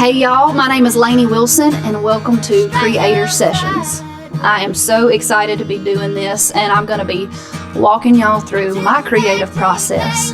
Hey y'all, my name is Lainey Wilson and welcome to Creator Sessions. I am so excited to be doing this and I'm going to be walking y'all through my creative process.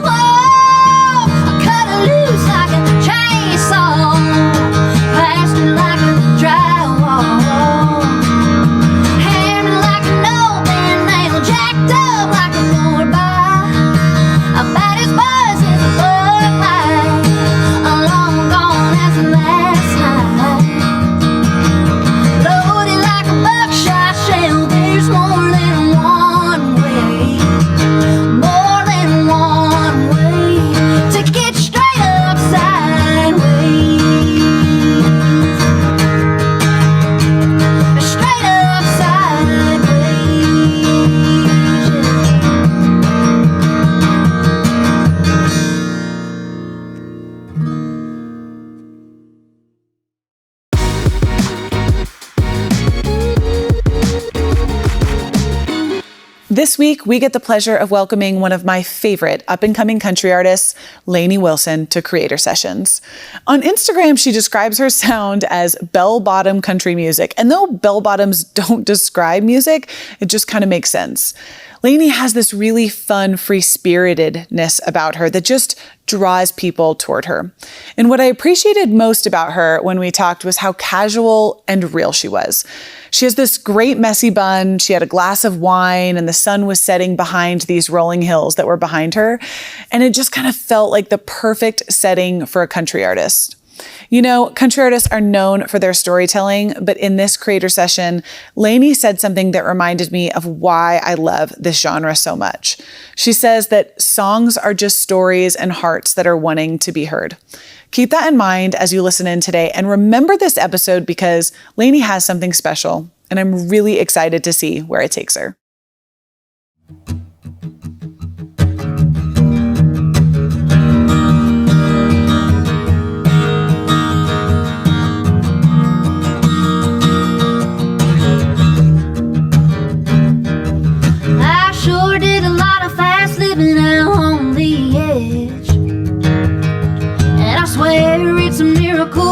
This week, we get the pleasure of welcoming one of my favorite up-and-coming country artists, Lainey Wilson, to Creator Sessions. On Instagram, she describes her sound as bell-bottom country music. And though bell-bottoms don't describe music, it just kind of makes sense. Lainey has this really fun, free-spiritedness about her that just draws people toward her. And what I appreciated most about her when we talked was how casual and real she was. She has this great messy bun, she had a glass of wine, and the sun was setting behind these rolling hills that were behind her. And it just kind of felt like the perfect setting for a country artist. You know, country artists are known for their storytelling, but in this creator session, Lainey said something that reminded me of why I love this genre so much. She says that songs are just stories and hearts that are wanting to be heard. Keep that in mind as you listen in today, and remember this episode because Lainey has something special, and I'm really excited to see where it takes her.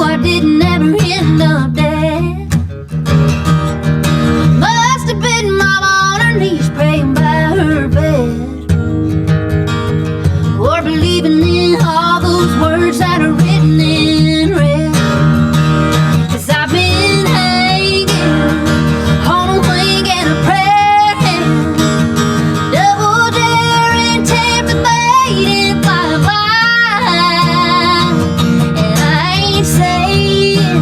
I didn't ever end up dead. Must have been mama on her knees praying by her bed, or believing in all those words that are written in red. 'Cause I've been hanging on a wing and a prayer hand, double daring, tempted, fading, fly blind. And I ain't saying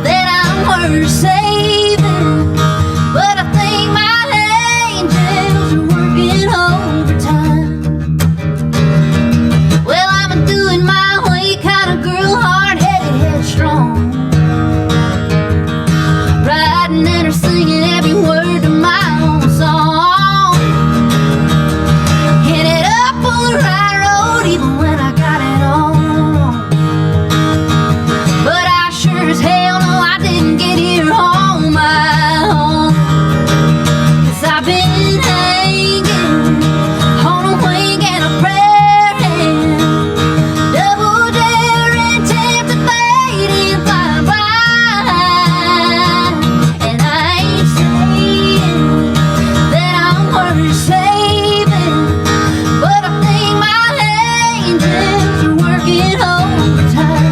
that I'm worth saving, but I think my angels are working overtime. Well, I'm a doing my way kind of girl, hard-headed, headstrong, riding and her singing every word to my own song, headed up on the right road even when I got it all wrong. But I sure as hell know I didn't get here on my own. 'Cause I've been hanging on a wing and a prayer hand, double daring, tempted, fading, fly blind. And I ain't saying that I'm worth saving, but I think my angels are working overtime.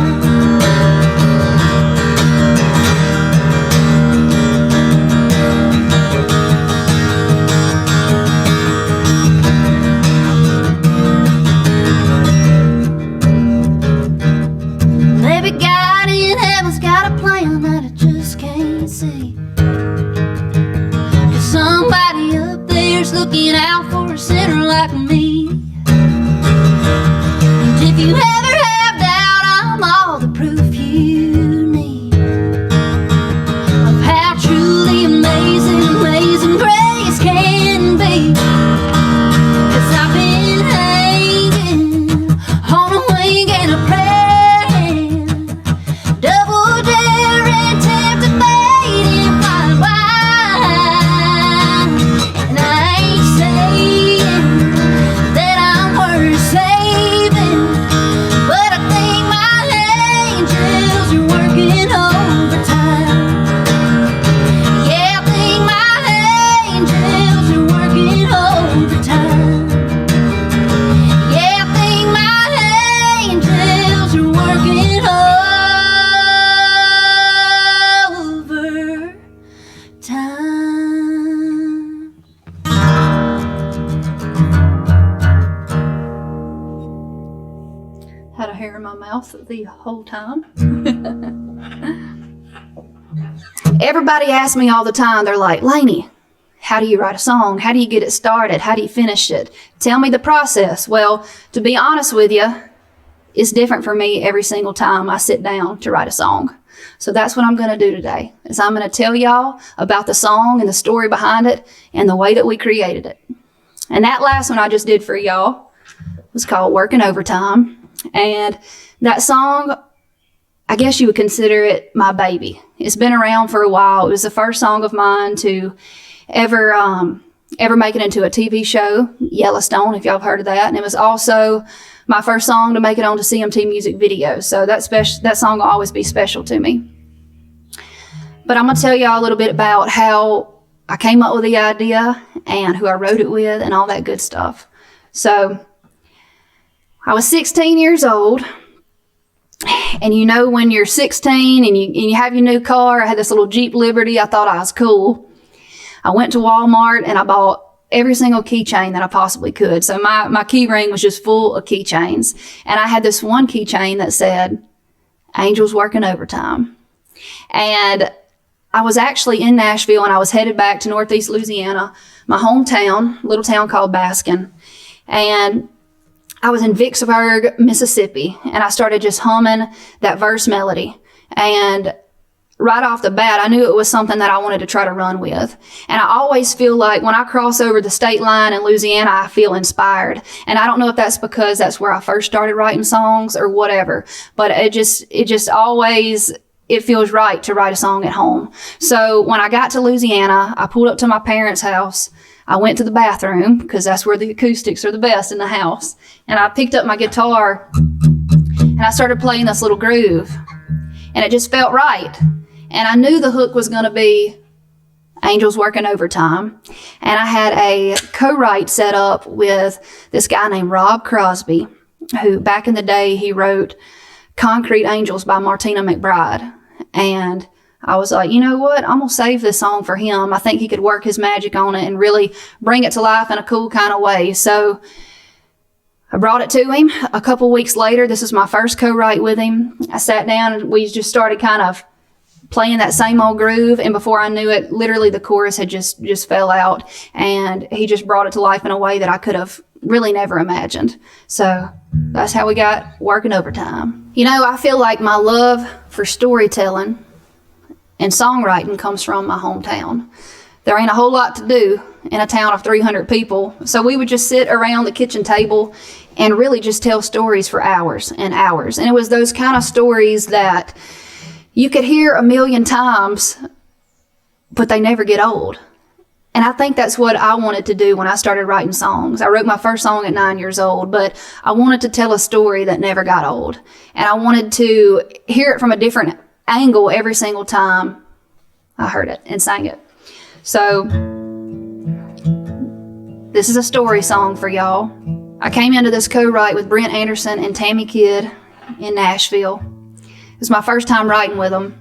Maybe God in heaven's got a plan that I just can't see. 'Cause somebody up there's looking out for a sinner like me. And if you ever have doubt, I'm all the proof you need of how truly amazing, amazing grace can be. 'Cause I've been hanging on a wing and a prayer hand, double daring, tempted, fading, fly blind. And I ain't saying that I'm worth saving, Had a hair in my mouth the whole time. Everybody asks me all the time, they're like, Lainey, how do you write a song? How do you get it started? How do you finish it? Tell me the process. Well, to be honest with you, it's different for me every single time I sit down to write a song. So that's what I'm going to do today, is I'm going to tell y'all about the song and the story behind it and the way that we created it. And that last one I just did for y'all was called Workin Overtime. And that song, I guess you would consider it my baby. It's been around for a while. It was the first song of mine to ever make it into a TV show, Yellowstone, if y'all have heard of that. And it was also my first song to make it onto CMT music videos. So that song will always be special to me. But I'm going to tell y'all a little bit about how I came up with the idea and who I wrote it with and all that good stuff. So I was 16 years old. And you know, when you're 16 and you have your new car, I had this little Jeep Liberty. I thought I was cool. I went to Walmart and I bought every single keychain that I possibly could. So my key ring was just full of keychains. And I had this one keychain that said, Angels Workin Overtime. And I was actually in Nashville and I was headed back to Northeast Louisiana, my hometown, little town called Baskin. And I was in Vicksburg, Mississippi, and I started just humming that verse melody. And right off the bat, I knew it was something that I wanted to try to run with. And I always feel like when I cross over the state line in Louisiana, I feel inspired. And I don't know if that's because that's where I first started writing songs or whatever, but it just always, it feels right to write a song at home. So when I got to Louisiana, I pulled up to my parents' house. I went to the bathroom because that's where the acoustics are the best in the house. And I picked up my guitar and I started playing this little groove. And it just felt right. And I knew the hook was going to be Angels Workin Overtime. And I had a co-write set up with this guy named Rob Crosby, who back in the day, he wrote Concrete Angels by Martina McBride. And I was like, you know what? I'm going to save this song for him. I think he could work his magic on it and really bring it to life in a cool kind of way. So I brought it to him. A couple weeks later, this is my first co-write with him. I sat down and we just started kind of playing that same old groove. And before I knew it, literally the chorus had just fell out. And he just brought it to life in a way that I could have really never imagined. So that's how we got Workin Overtime. You know, I feel like my love for storytelling and songwriting comes from my hometown. There ain't a whole lot to do in a town of 300 people. So we would just sit around the kitchen table and really just tell stories for hours and hours. And it was those kind of stories that you could hear a million times, but they never get old. And I think that's what I wanted to do when I started writing songs. I wrote my first song at 9 years old, but I wanted to tell a story that never got old. And I wanted to hear it from a different angle every single time I heard it and sang it. So this is a story song for y'all. I came into this co-write with Brent Anderson and Tammy Kidd in Nashville. It was my first time writing with them.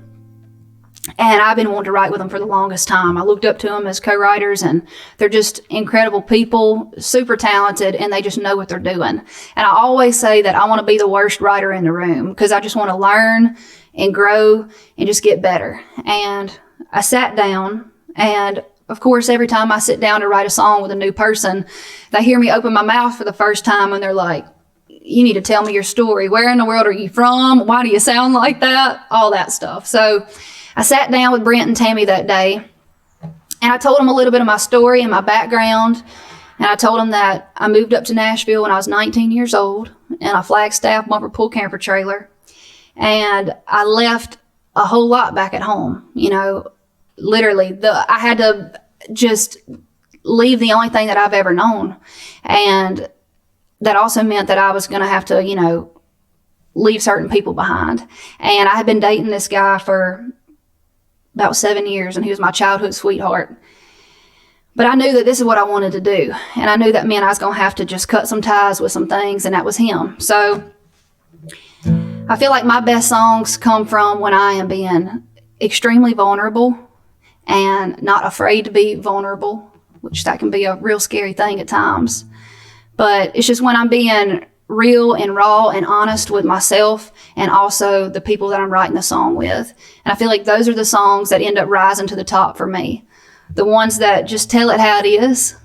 And I've been wanting to write with them for the longest time. I looked up to them as co-writers, and they're just incredible people, super talented, and they just know what they're doing. And I always say that I want to be the worst writer in the room because I just want to learn and grow and just get better. And I sat down, and of course, every time I sit down to write a song with a new person, they hear me open my mouth for the first time, and they're like, you need to tell me your story. Where in the world are you from? Why do you sound like that? All that stuff. So I sat down with Brent and Tammy that day, and I told them a little bit of my story and my background. And I told them that I moved up to Nashville when I was 19 years old in a Flagstaff bumper pull camper trailer. And I left a whole lot back at home. You know, literally, I had to just leave the only thing that I've ever known. And that also meant that I was going to have to, you know, leave certain people behind. And I had been dating this guy for about 7 years, and he was my childhood sweetheart. But I knew that this is what I wanted to do. And I knew that meant I was going to have to just cut some ties with some things, and that was him. So I feel like my best songs come from when I am being extremely vulnerable and not afraid to be vulnerable, which that can be a real scary thing at times. But it's just when I'm being real and raw and honest with myself and also the people that I'm writing the song with. And I feel like those are the songs that end up rising to the top for me. The ones that just tell it how it is,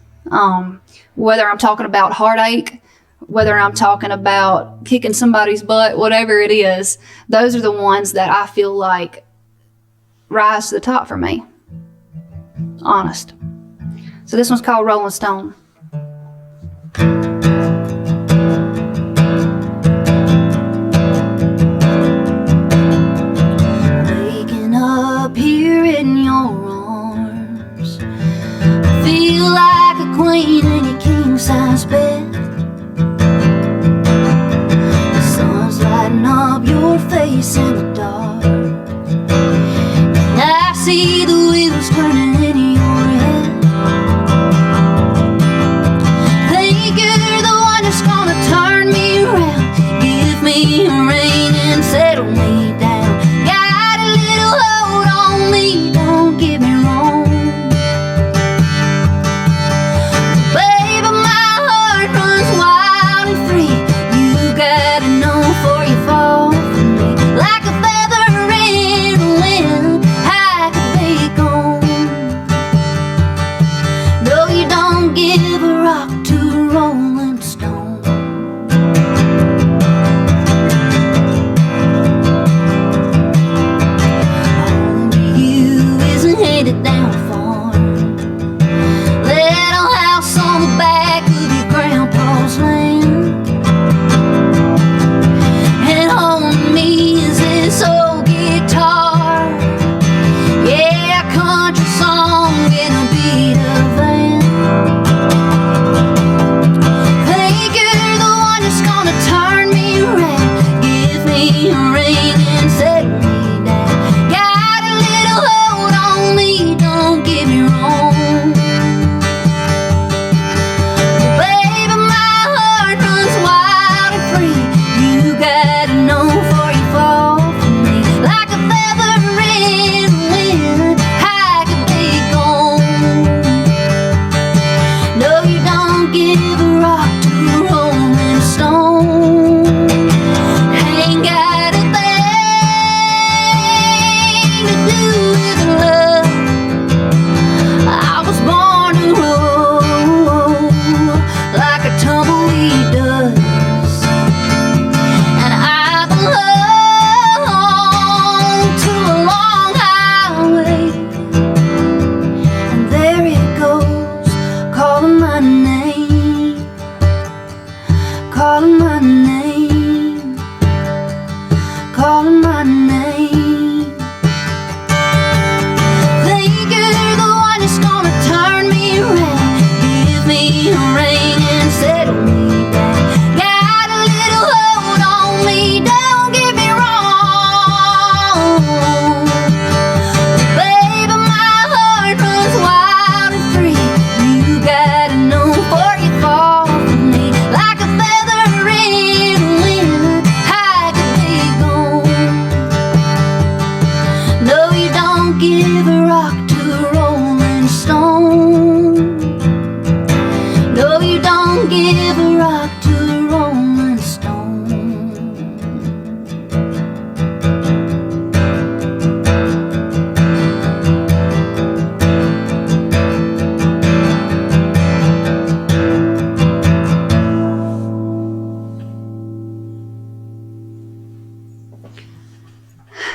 whether I'm talking about heartache, whether I'm talking about kicking somebody's butt, whatever it is, those are the ones that I feel like rise to the top for me. Honest. So this one's called Rolling Stone. Waking up here in your arms, I feel like a queen in your king-size bed. The sun's lighting up your face in the dark, and I see the wheels turning in your head. Think you're the one that's gonna turn me around, give me a ring and settle me down. Got a little hold on me, don't get me wrong. Baby, my heart runs wild and free. You gotta know before you fall for me. Like a feather in the wind, I could be gone. No, you don't give a rock to a rolling stone. Home to you isn't headed down far. Little house on the back of your grandpa's land. And home to me is this old guitar. Yeah, a country song and a beat of band. Think you're the one that's gonna turn me around, give me a ring and settle me down. Got a little hold on me, don't get me wrong. Baby, my heart runs wild and free. You gotta know before you fall for me. Like a feather in the wind, I could be gone. No, you don't give a rock to a rolling stone. Ain't got a thing to do with love. I was born to roll like a tumbleweed does, and I belong to a long highway. And there it goes, calling my name, calling my name, calling my name. Think you're the one that's gonna turn me around, give me a ring and settle me down. Got a little hold on me, don't get me wrong. Baby, my heart runs wild and free. You gotta know before you fall for me. Like a feather in the wind, I could be gone. No, you don't give a rock to a rolling stone. No, you don't give a rock to a rolling stone.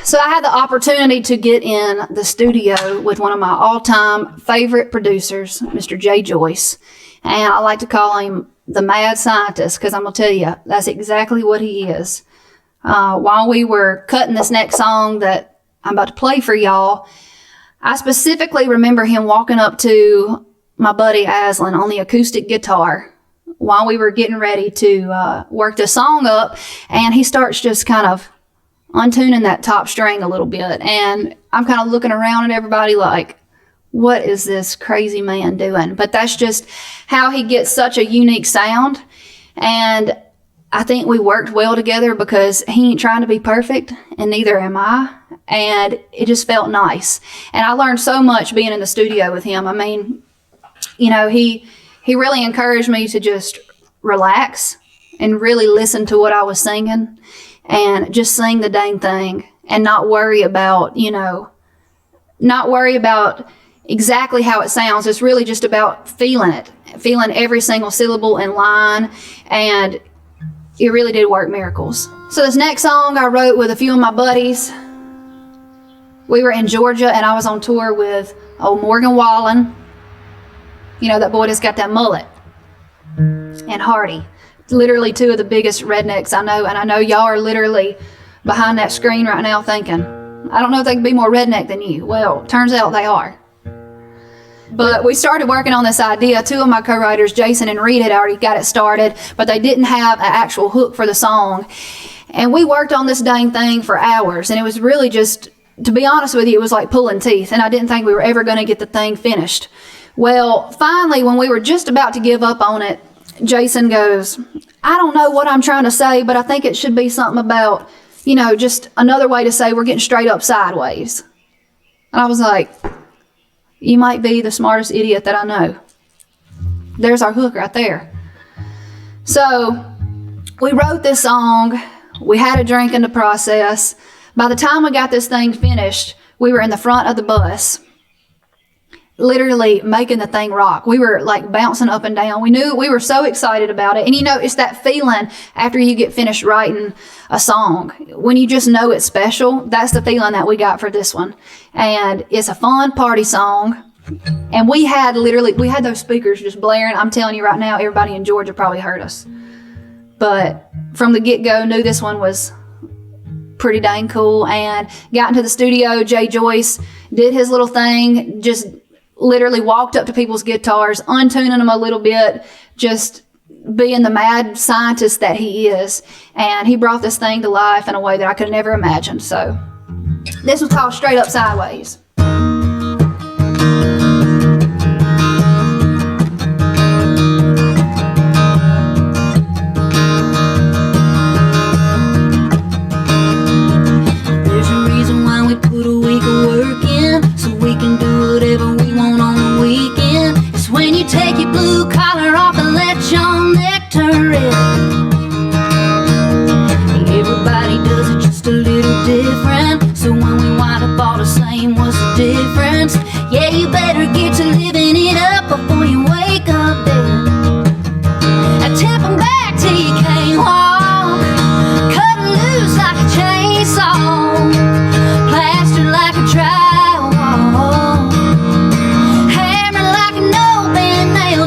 So I had the opportunity to get in the studio with one of my all-time favorite producers, Mr. Jay Joyce. And I like to call him the mad scientist because I'm going to tell you, that's exactly what he is. While we were cutting this next song that I'm about to play for y'all, I specifically remember him walking up to my buddy Aslan on the acoustic guitar while we were getting ready to work the song up, and he starts just kind of untuning that top string a little bit, and I'm kind of looking around at everybody like, what is this crazy man doing? But that's just how he gets such a unique sound, and I think we worked well together because he ain't trying to be perfect, and neither am I, and it just felt nice. And I learned so much being in the studio with him. I mean, you know, he really encouraged me to just relax and really listen to what I was singing and just sing the dang thing and not worry about, exactly how it sounds. It's really just about feeling it, feeling every single syllable and line, and it really did work miracles. So this next song I wrote with a few of my buddies. We were in Georgia, and I was on tour with old Morgan Wallen. That boy that's got that mullet. And Hardy. Literally two of the biggest rednecks I know, and I know y'all are literally behind that screen right now thinking, I don't know if they can be more redneck than you. Well, turns out they are. But we started working on this idea. Two of my co-writers, Jason and Reed, had already got it started, but they didn't have an actual hook for the song. And we worked on this dang thing for hours, and it was really just, to be honest with you, it was like pulling teeth, and I didn't think we were ever going to get the thing finished. Well, finally, when we were just about to give up on it, Jason goes, I don't know what I'm trying to say, but I think it should be something about, just another way to say we're getting straight up sideways. And I was like, you might be the smartest idiot that I know. There's our hook right there. So we wrote this song. We had a drink in the process. By the time we got this thing finished, we were in the front of the bus, literally making the thing rock. We were like bouncing up and down. We were so excited about it. And it's that feeling after you get finished writing a song, when you just know it's special. That's the feeling that we got for this one. And it's a fun party song. And we had those speakers just blaring. I'm telling you right now, everybody in Georgia probably heard us. But from the get-go, knew this one was pretty dang cool, and got into the studio. Jay Joyce did his little thing, just literally walked up to people's guitars, untuning them a little bit, just being the mad scientist that he is. And he brought this thing to life in a way that I could never imagine. So this was called Straight Up Sideways. Take your blue collar off and let your neck turn red. Everybody does it just a little different. So when we wind up all the same, what's the difference? Yeah, you better get to living it up before you wake up dead. And tip 'em back till you can't walk. Cut 'em loose like a chainsaw. Plastered like a drywall.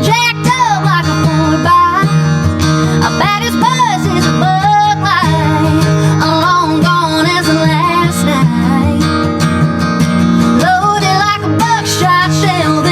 Jacked up like a 4x. A baddest buzz is a bug light, long gone as the last night. Loaded like a buckshot shell.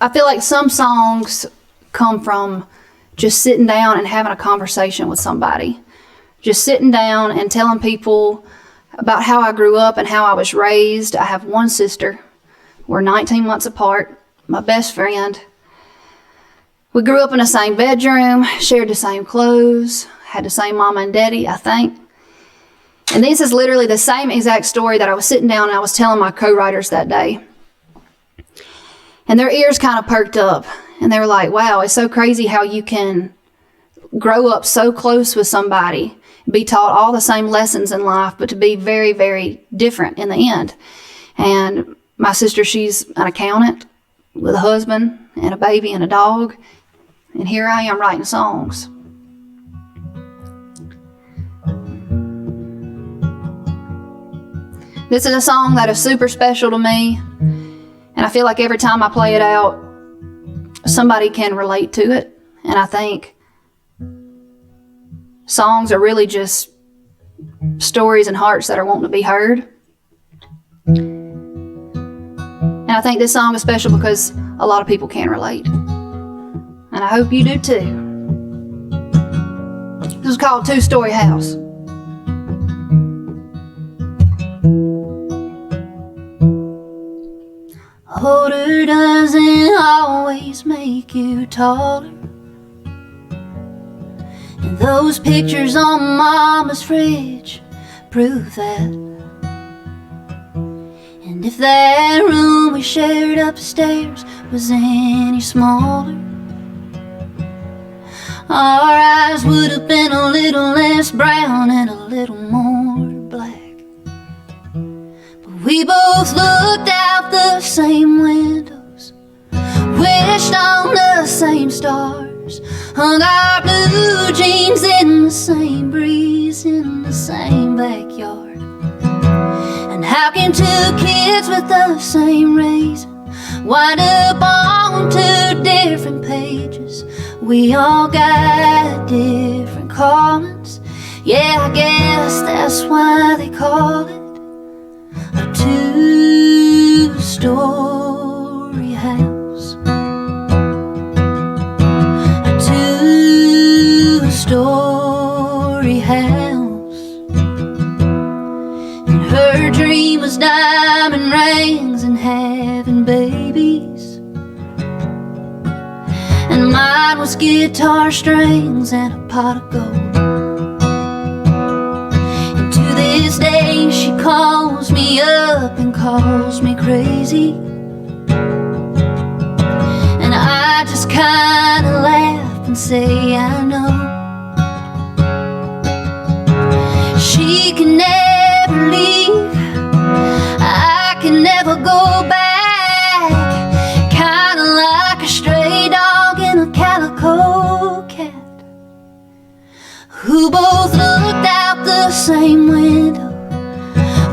I feel like some songs come from just sitting down and having a conversation with somebody. Just sitting down and telling people about how I grew up and how I was raised. I have one sister. We're 19 months apart. My best friend. We grew up in the same bedroom, shared the same clothes, had the same mama and daddy, I think. And this is literally the same exact story that I was sitting down and I was telling my co-writers that day. And their ears kind of perked up. And they were like, wow, it's so crazy how you can grow up so close with somebody, be taught all the same lessons in life, but to be very, very different in the end. And my sister, she's an accountant with a husband and a baby and a dog. And here I am writing songs. This is a song that is super special to me. And I feel like every time I play it out, somebody can relate to it. And I think songs are really just stories and hearts that are wanting to be heard. And I think this song is special because a lot of people can relate. And I hope you do too. This is called Two-Story House. Older doesn't always make you taller. And those pictures on Mama's fridge prove that. And if that room we shared upstairs was any smaller, our eyes would have been a little less brown and a little more black. We both looked out the same windows, wished on the same stars, hung our blue jeans in the same breeze in the same backyard. And how can two kids with the same reason wind up on two different pages? We all got different callings. Yeah, I guess that's why they call it a two-story house. A two-story house. And her dream was diamond rings and having babies. And mine was guitar strings and a pot of gold. This day she calls me up and calls me crazy, and I just kinda laugh and say I know. She can never leave, I can never go back, kinda like a stray dog in a calico cat, who both looked out the same window,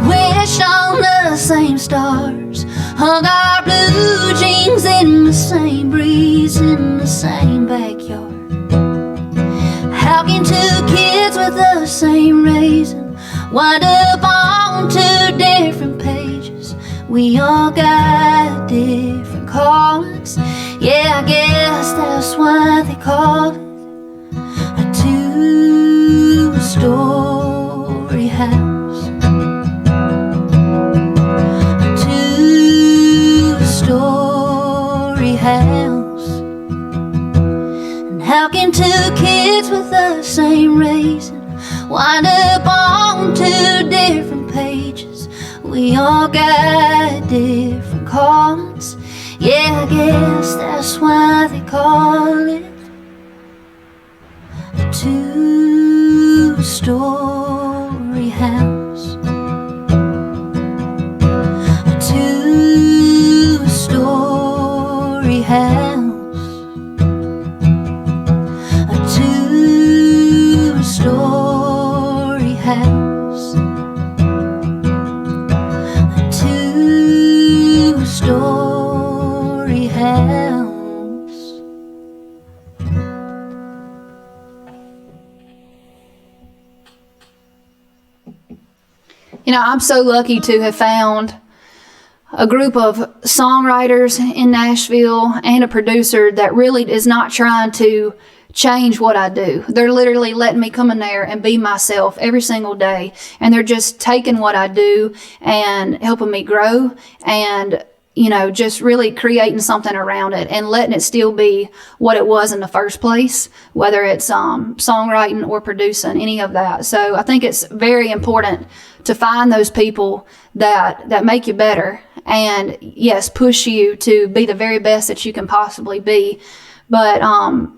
wished on the same stars, hung our blue jeans in the same breeze in the same backyard. How can two kids with the same reason wind up on two different pages? We all got different callings. Yeah, I guess that's why they call it a two-story house. A two-story house. And how can two kids with the same reason wind up on two different pages? We all got different callings. Yeah, I guess that's why they call it a two-story house. A two-story house. A two-story house. A two-story house. I'm so lucky to have found a group of songwriters in Nashville and a producer that really is not trying to change what I do. They're literally letting me come in there and be myself every single day. And they're just taking what I do and helping me grow and, just really creating something around it and letting it still be what it was in the first place, whether it's songwriting or producing, any of that. So I think it's very important to find those people that make you better and, yes, push you to be the very best that you can possibly be. But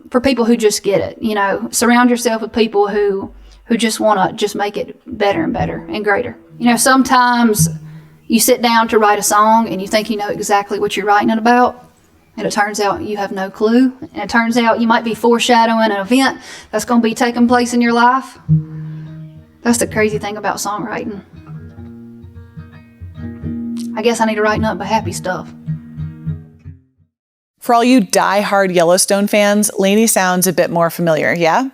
for people who just get it, surround yourself with people who just want to just make it better and better and greater. Sometimes you sit down to write a song and you think you know exactly what you're writing it about, and it turns out you have no clue. And it turns out you might be foreshadowing an event that's going to be taking place in your life. That's the crazy thing about songwriting. I guess I need to write nothing but happy stuff. For all you die-hard Yellowstone fans, Lainey sounds a bit more familiar, yeah?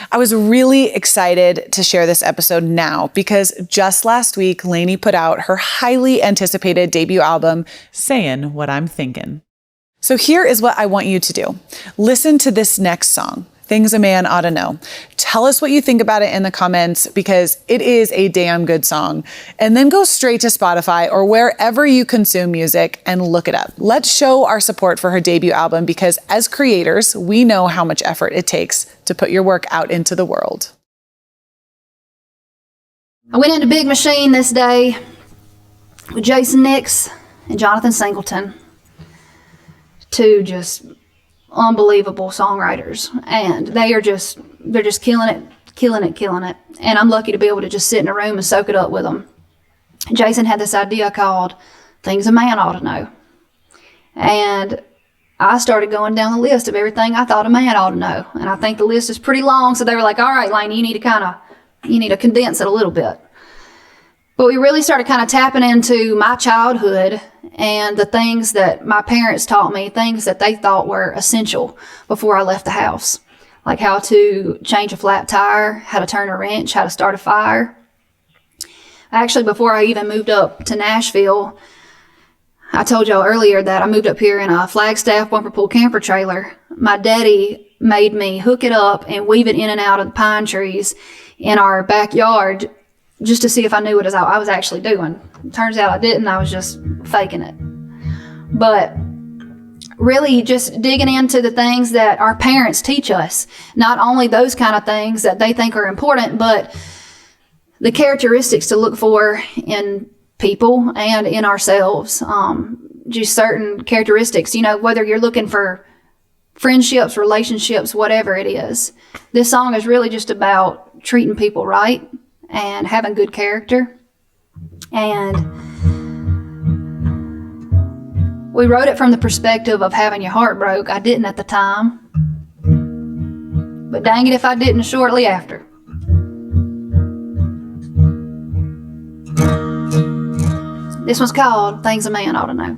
I was really excited to share this episode now because just last week, Lainey put out her highly anticipated debut album, Sayin What I'm Thinkin. So here is what I want you to do. Listen to this next song, Things a Man Oughta Know. Tell us what you think about it in the comments because it is a damn good song. And then go straight to Spotify or wherever you consume music and look it up. Let's show our support for her debut album because as creators, we know how much effort it takes to put your work out into the world. I went into Big Machine this day with Jason Nix and Jonathan Singleton, two just unbelievable songwriters, and they're just killing it. And I'm lucky to be able to just sit in a room and soak it up with them. Jason had this idea called Things a Man Oughta Know. And I started going down the list of everything I thought a man ought to know. And I think the list is pretty long, so they were like, all right, Lainey, you need to condense it a little bit. But we really started kind of tapping into my childhood and the things that my parents taught me, things that they thought were essential before I left the house. Like how to change a flat tire, how to turn a wrench, how to start a fire. Actually, before I even moved up to Nashville, I told y'all earlier that I moved up here in a Flagstaff bumper pull camper trailer. My daddy made me hook it up and weave it in and out of the pine trees in our backyard just to see if I knew what I was actually doing. Turns out I didn't. I was just faking it. But really just digging into the things that our parents teach us. Not only those kind of things that they think are important, but the characteristics to look for in people and in ourselves. Just certain characteristics, whether you're looking for friendships, relationships, whatever it is. This song is really just about treating people right and having good character. And we wrote it from the perspective of having your heart broke. I didn't at the time, but dang it if I didn't shortly after. This one's called Things a Man Oughta Know.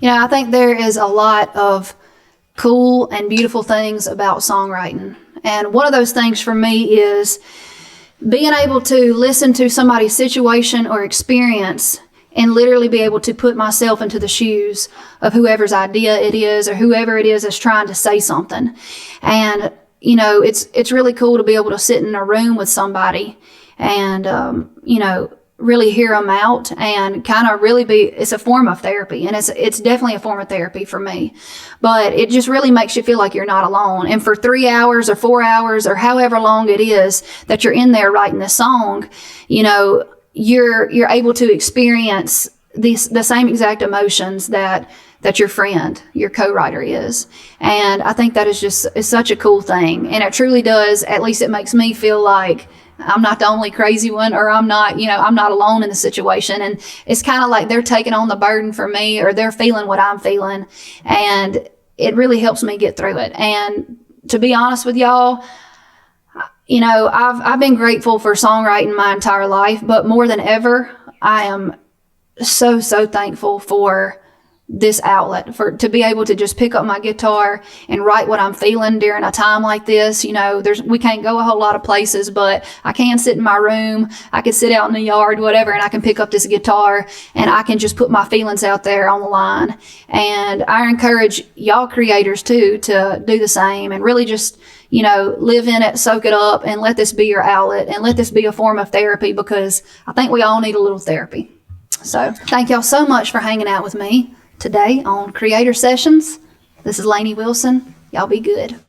I think there is a lot of cool and beautiful things about songwriting. And one of those things for me is being able to listen to somebody's situation or experience and literally be able to put myself into the shoes of whoever's idea it is or whoever it is that's trying to say something. And, it's really cool to be able to sit in a room with somebody and, really hear them out and kind of really it's a form of therapy. And it's definitely a form of therapy for me, but it just really makes you feel like you're not alone. And for 3 hours or 4 hours or however long it is that you're in there writing this song, you're able to experience the same exact emotions that your friend, your co-writer is. And I think that is such a cool thing. And it truly does, at least it makes me feel like I'm not the only crazy one, or I'm not alone in the situation. And it's kind of like they're taking on the burden for me, or they're feeling what I'm feeling. And it really helps me get through it. And to be honest with y'all, I've been grateful for songwriting my entire life, but more than ever, I am so, so thankful for this outlet, to be able to just pick up my guitar and write what I'm feeling during a time like this. We can't go a whole lot of places, but I can sit in my room. I can sit out in the yard, whatever, and I can pick up this guitar and I can just put my feelings out there on the line. And I encourage y'all creators too to do the same and really just, live in it, soak it up, and let this be your outlet and let this be a form of therapy, because I think we all need a little therapy. So thank y'all so much for hanging out with me today on Creator Sessions. This is Lainey Wilson. Y'all be good.